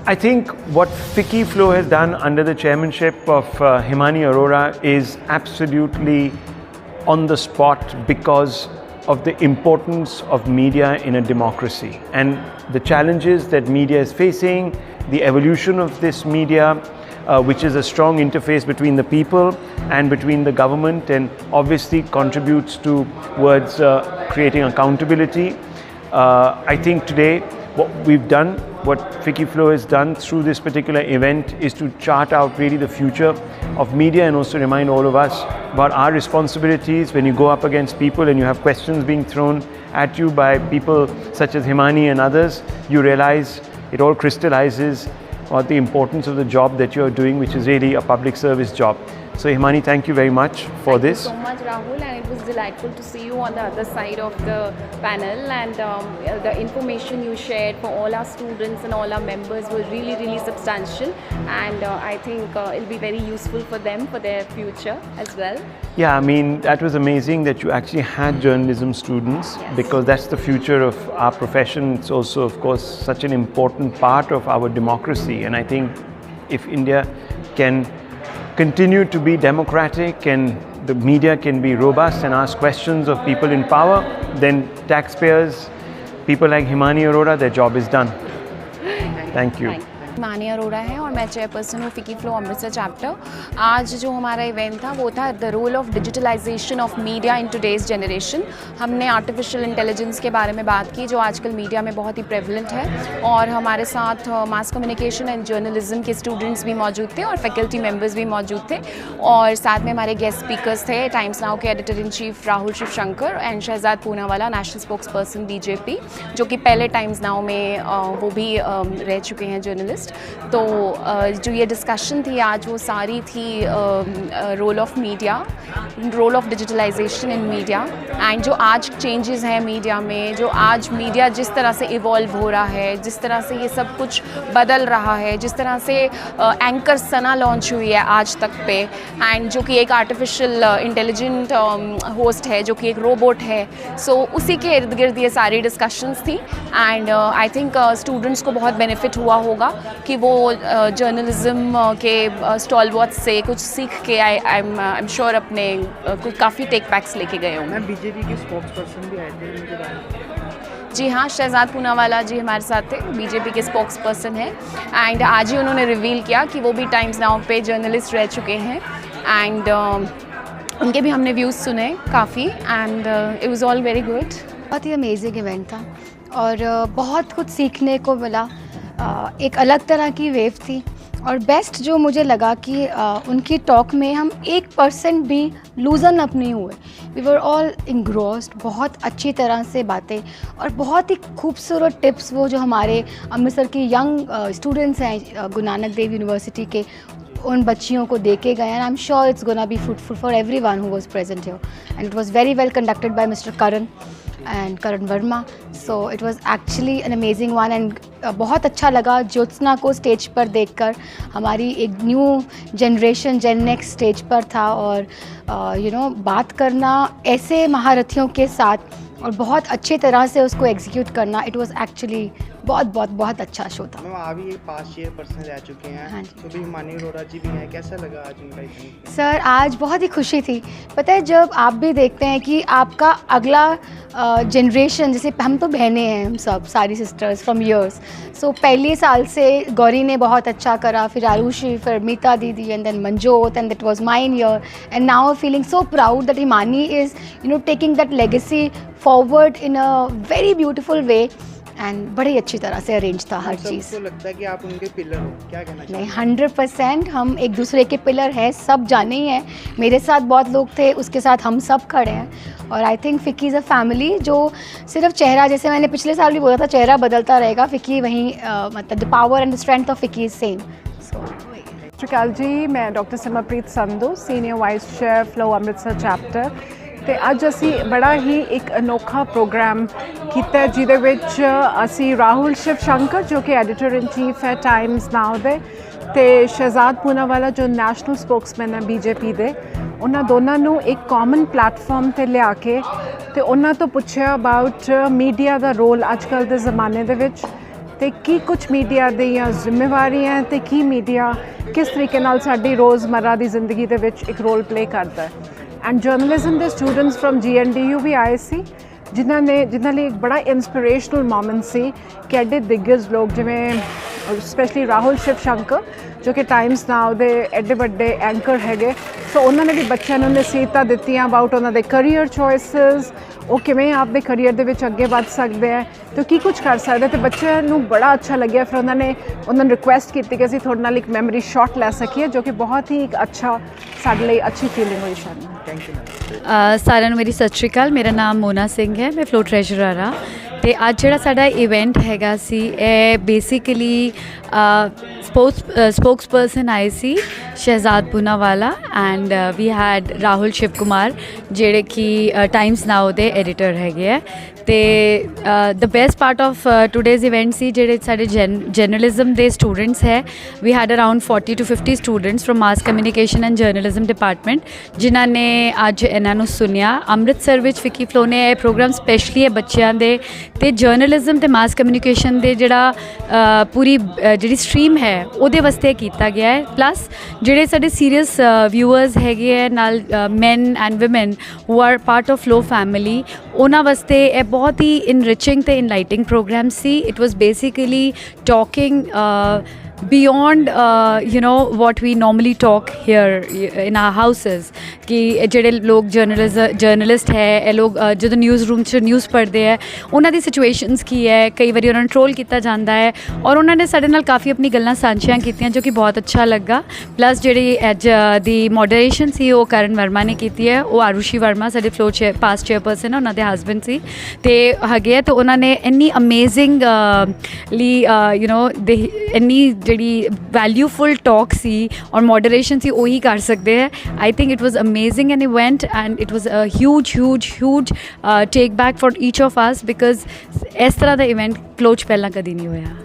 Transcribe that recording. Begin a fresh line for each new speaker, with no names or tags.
I think what FICCI Flow has done under the chairmanship of Himani Arora is absolutely on the spot because of the importance of media in a democracy and the challenges that media is facing, the evolution of this media, which is a strong interface between the people and between the government, and obviously contributes towards creating accountability. I think today what we've done, what FICCI Flow has done through this particular event, is to chart out really the future of media and also remind all of us about our responsibilities when you go up against people and you have questions being thrown at you by people such as Himani and others. You realize it all crystallizes about the importance of the job that you're doing, which is really a public service job. So Himani, thank you very much for this.
Thank you so much, Rahul, and it was delightful to see you on the other side of the panel, and the information you shared for all our students and all our members was really, really substantial, and I think it'll be very useful for them for their future as well.
Yeah, I mean, that was amazing that you actually had journalism students,
yes,
because that's the future of our profession. It's also, of course, such an important part of our democracy, and I think if India can continue to be democratic and the media can be robust and ask questions of people in power, then taxpayers, people like Himani Arora, their job is done. Thank you.
Himani Arora है और मैं chairperson हूँ FICCI Flow Amritsar chapter. आज जो हमारा event था वो था the role of digitalization of media in today's generation. हमने आर्टिफिशियल इंटेलिजेंस के बारे में बात की जो आजकल मीडिया में बहुत ही प्रेवलेंट है, और हमारे साथ मास कम्युनिकेशन एंड जर्नलिज्म के स्टूडेंट्स भी मौजूद थे और फैकल्टी मेम्बर्स भी मौजूद थे, और साथ में हमारे गेस्ट स्पीकर्स थे टाइम्स नाउ के editor in chief Rahul Shivshankar and Shehzad Poonawalla, national spokes person BJP, जो कि पहले टाइम्स नाउ में वो भी रह चुके हैं जर्नलिस्ट। तो जो ये डिस्कशन थी आज वो सारी थी role of media, role of digitalization in media, and जो आज चेंजेस हैं मीडिया में, जो आज मीडिया जिस तरह से इवॉल्व हो रहा है, जिस तरह से ये सब कुछ बदल रहा है, जिस तरह से एंकर सना लॉन्च हुई है आज तक पे, एंड जो कि एक आर्टिफिशियल इंटेलिजेंट होस्ट है जो कि एक रोबोट है, सो उसी के इर्द गिर्द ये सारी डिस्कशंस थी, एंड आई थिंक स्टूडेंट्स को बहुत बेनिफिट हुआ होगा कि वो जर्नलिज्म के स्टॉलवर्थ से कुछ सीख के आई एम श्योर अपने कुछ काफ़ी टेक पैक्स लेके गए होंगे।
BJP के स्पोक्स पर्सन भी आए थे।
जी हाँ, शहजाद पूनावाला जी हमारे साथ थे, BJP के स्पोक्स पर्सन हैं, एंड आज ही उन्होंने रिवील किया कि वो भी टाइम्स नाउ पे जर्नलिस्ट रह चुके हैं, एंड उनके भी हमने व्यूज़ सुने काफ़ी, and it was all very good.
बहुत ही अमेजिंग इवेंट था और बहुत कुछ सीखने को मिला। एक अलग तरह की वेव थी, और बेस्ट जो मुझे लगा कि उनकी टॉक में हम 1% भी लूजन अप नहीं हुए। वी वर ऑल इंग्रोस्ड, बहुत अच्छी तरह से बातें और बहुत ही खूबसूरत टिप्स वो जो हमारे अमृतसर की यंग स्टूडेंट्स हैं गुरु नानक देव यूनिवर्सिटी के, उन बच्चियों को दे के गए, and I am sure it's gonna be fruitful for everyone who was present here, and it was very well conducted by mister Karan and Karan Verma, so it was actually an amazing one, and बहुत अच्छा लगा ज्योत्सना को stage पर देखकर। हमारी एक new generation gen next stage पर था, और बात करना ऐसे महारथियों के साथ और बहुत अच्छी तरह से उसको एग्जीक्यूट करना, इट वाज एक्चुअली बहुत अच्छा शो था।
मैम अभी 5 चेयरपर्सन रह चुके हैं।
हाँ जी।
तो भी हिमानी अरोड़ा जी भी हैं, कैसा लगा आज उनका इवेंट?
सर आज बहुत ही खुशी थी। पता है जब आप भी देखते हैं कि आपका अगला जनरेशन, जैसे हम तो बहनें हैं, हम सब सारी सिस्टर्स फ्रॉम ईयर्स, सो पहले साल से गौरी ने बहुत अच्छा करा, फिर आरुषि, फिर मीता दीदी, and then Manjot, and that was mine year, and now feeling so proud that Himani is taking that legacy forward in a very beautiful way, and बड़ी अच्छी तरह से अरेंज था हर चीज़।
सबको लगता है कि आप उनके पिलर हो, क्या कहना चाहिए?
नहीं, 100% हम एक दूसरे के पिलर हैं, सब जाने ही हैं। मेरे साथ बहुत लोग थे, उसके साथ हम सब खड़े हैं, और I think FICCI is a family जो सिर्फ चेहरा, जैसे मैंने पिछले साल भी बोला था, चेहरा बदलता रहेगा, FICCI वहीं मतलब the power and the strength of FICCI is same.
श्रीकाल जी, मैं doctor Simarpreet Sandhu, senior vice chair FLO Amritsar chapter, ਤੇ ਅੱਜ ਅਸੀਂ ਬੜਾ ਹੀ ਇੱਕ ਅਨੋਖਾ ਪ੍ਰੋਗਰਾਮ ਕੀਤਾ ਜਿਹਦੇ ਵਿੱਚ ਅਸੀਂ ਰਾਹੁਲ ਸ਼ਿਵਸ਼ੰਕਰ ਜੋ ਕਿ ਐਡੀਟਰ ਇਨ ਚੀਫ ਹੈ ਟਾਈਮਸ ਨਾਓ ਦੇ, ਤੇ ਸ਼ਹਿਜ਼ਾਦ ਪੂਨਾਵਾਲਾ ਜੋ ਨੈਸ਼ਨਲ ਸਪੋਕਸਮੈਨ ਹੈ BJP ਦੇ, ਉਹਨਾਂ ਦੋਨਾਂ ਨੂੰ ਇੱਕ ਕਾਮਨ ਪਲੇਟਫਾਰਮ 'ਤੇ ਲਿਆ ਕੇ ਤੇ ਉਹਨਾਂ ਤੋਂ ਪੁੱਛਿਆ ਅਬਾਊਟ ਮੀਡੀਆ ਦਾ ਰੋਲ ਅੱਜ ਕੱਲ੍ਹ ਦੇ ਜ਼ਮਾਨੇ ਦੇ ਵਿੱਚ, ਤੇ ਕੀ ਕੁਝ ਮੀਡੀਆ ਦੀਆਂ ਜ਼ਿੰਮੇਵਾਰੀਆਂ ਤੇ ਕੀ ਮੀਡੀਆ ਕਿਸ ਤਰੀਕੇ ਨਾਲ ਸਾਡੀ ਰੋਜ਼ਮर्रा ਦੀ ਜ਼ਿੰਦਗੀ ਦੇ ਵਿੱਚ ਇੱਕ ਰੋਲ ਪਲੇ ਕਰਦਾ ਹੈ। ਐਂਡ ਜਰਨਲਿਜ਼ਮ ਦੇ ਸਟੂਡੈਂਟਸ ਫਰਮ GNDU ਵੀ ਆਏ ਸੀ ਜਿਨ੍ਹਾਂ ਲਈ ਇੱਕ ਬੜਾ ਇੰਸਪੀਰੇਸ਼ਨਲ ਮੋਮੈਂਟ ਸੀ ਕਿ ਐਡੇ ਦਿੱਗਜ ਲੋਕ ਜਿਵੇਂ ਸਪੈਸ਼ਲੀ ਰਾਹੁਲ ਸ਼ਿਵ ਸ਼ੰਕਰ ਜੋ ਕਿ ਟਾਈਮਸ ਨਾਓ ਦੇ ਐਡੇ ਵੱਡੇ ਐਂਕਰ ਹੈਗੇ, ਸੋ ਉਹਨਾਂ ਨੇ ਵੀ ਬੱਚਿਆਂ ਨੂੰ ਨਸੀਹਤਾਂ ਦਿੱਤੀਆਂ ਅਬਾਊਟ ਉਹਨਾਂ ਦੇ ਕਰੀਅਰ ਚੋਇਸਿਸ, ਉਹ ਕਿਵੇਂ ਆਪਦੇ ਕਰੀਅਰ ਦੇ ਵਿੱਚ ਅੱਗੇ ਵੱਧ ਸਕਦੇ ਹੈ ਤੇ ਕੀ ਕੁਝ ਕਰ ਸਕਦੇ, ਤੇ ਬੱਚਿਆਂ ਨੂੰ ਬੜਾ ਅੱਛਾ ਲੱਗਿਆ। ਫਿਰ ਉਹਨਾਂ ਨੇ ਰਿਕੁਐਸਟ ਕੀਤੀ ਕਿ ਅਸੀਂ ਤੁਹਾਡੇ ਨਾਲ ਇੱਕ ਮੈਮਰੀ ਸ਼ਾਟ ਲੈ ਸਕੀਏ, ਜੋ ਕਿ ਬਹੁਤ ਹੀ ਇੱਕ ਅੱਛਾ ਸਾਡੇ ਲਈ ਅੱਛੀ ਫੀਲਿੰਗ ਹੋਈ ਸਾਨੂੰ।
Thank you.
ਸਾਰਿਆਂ ਨੂੰ ਮੇਰੀ ਸਤਿ ਸ਼੍ਰੀ ਅਕਾਲ। ਮੇਰਾ ਨਾਮ ਮੋਨਾ ਸਿੰਘ ਹੈ, ਮੈਂ ਫਲੋ ਟ੍ਰੈਜਰਰ ਹਾਂ। ਤੇ ਅੱਜ ਜਿਹੜਾ ਸਾਡਾ ਇਵੈਂਟ ਹੈਗਾ ਸੀ ਇਹ ਬੇਸਿਕਲੀ ਸਪੋਕਸਪਰਸਨ ਆਏ ਸੀ Shehzad Poonawalla and we had Rahul Shiv Kumar ਜਿਹੜੇ ਕਿ ਟਾਈਮਸ ਨਾਓ ਦੇ ਐਡੀਟਰ ਹੈਗੇ ਹੈ। ਤੇ the best part of today's event ਸੀ ਜਿਹੜੇ ਸਾਡੇ ਜਰਨਲਿਜ਼ਮ ਦੇ ਸਟੂਡੈਂਟਸ ਹੈ। We had around 40 to 50 students from mass communication and journalism department ਜਿਨ੍ਹਾਂ ਨੇ ਅੱਜ ਇਹਨਾਂ ਨੂੰ ਸੁਣਿਆ। ਅੰਮ੍ਰਿਤਸਰ ਵਿੱਚ ਫਿੱਕੀ ਫਲੋ ਨੇ ਇਹ ਪ੍ਰੋਗਰਾਮ ਸਪੈਸ਼ਲੀ ਹੈ ਬੱਚਿਆਂ ਦੇ ਤੇ ਜਰਨਲਿਜ਼ਮ ਤੇ ਮਾਸ ਕਮਿਊਨੀਕੇਸ਼ਨ ਦੇ ਜਿਹੜਾ ਪੂਰੀ ਜਿਹੜੀ ਸਟਰੀਮ ਹੈ ਉਹਦੇ ਵਾਸਤੇ ਕੀਤਾ ਗਿਆ ਹੈ। ਪਲੱਸ ਜਿਹੜੇ ਸਾਡੇ ਸੀਰੀਅਸ ਵਿਊਅਰਸ ਹੈਗੇ ਹੈ ਨਾਲ man and woman who are part of flow family ਉਹਨਾਂ ਵਾਸਤੇ ਇਹ ਬਹੁਤ ਹੀ ਇਨਰਿਚਿੰਗ ਤੇ ਇਨਲਾਈਟਿੰਗ ਪ੍ਰੋਗਰਾਮ ਸੀ। It was basically talking beyond what we normally talk here in our houses ਕਿ ਜਿਹੜੇ ਲੋਕ ਜਰਨਲਿਸਟ ਹੈ ਇਹ ਲੋਕ ਜਦੋਂ ਨਿਊਜ਼ ਰੂਮ 'ਚ ਨਿਊਜ਼ ਪੜ੍ਹਦੇ ਹੈ ਉਹਨਾਂ ਦੀ ਸਿਚੁਏਸ਼ਨਸ ਕੀ ਹੈ, ਕਈ ਵਾਰੀ ਉਹਨਾਂ ਨੂੰ ਟਰੋਲ ਕੀਤਾ ਜਾਂਦਾ ਹੈ ਔਰ ਉਹਨਾਂ ਨੇ ਸਾਡੇ ਨਾਲ ਕਾਫੀ ਆਪਣੀ ਗੱਲਾਂ ਸਾਂਝੀਆਂ ਕੀਤੀਆਂ ਜੋ ਕਿ ਬਹੁਤ ਅੱਛਾ ਲੱਗਾ। ਪਲੱਸ ਜਿਹੜੀ ਅੱਜ ਦੀ ਮੋਡਰੇਸ਼ਨ ਸੀ ਉਹ ਕਰਨ ਵਰਮਾ ਨੇ ਕੀਤੀ ਹੈ, ਉਹ ਆਰੂਸ਼ੀ ਵਰਮਾ ਸਾਡੇ ਫਲੋ ਪਾਸਟ ਚੇਅਰਪਰਸਨ ਉਹਨਾਂ ਦੇ ਹਸਬੈਂਡ ਸੀ ਤੇ ਹੈਗੇ ਤੇ ਉਹਨਾਂ ਨੇ ਇੰਨੀ ਅਮੇਜ਼ਿੰਗ ਇੰਨੀ ਜਿਹੜੀ ਵੈਲਿਊਫੁਲ ਟਾਕ ਸੀ ਔਰ ਮੋਡਰੇਸ਼ਨ ਸੀ ਉਹੀ ਕਰ ਸਕਦੇ ਹੈ। I think it was amazing an event and it was a huge take back for each of us because ਇਸ ਤਰ੍ਹਾਂ ਦਾ ਇਵੈਂਟ ਫਲੋ 'ਚ ਪਹਿਲਾਂ ਕਦੀ ਨਹੀਂ ਹੋਇਆ।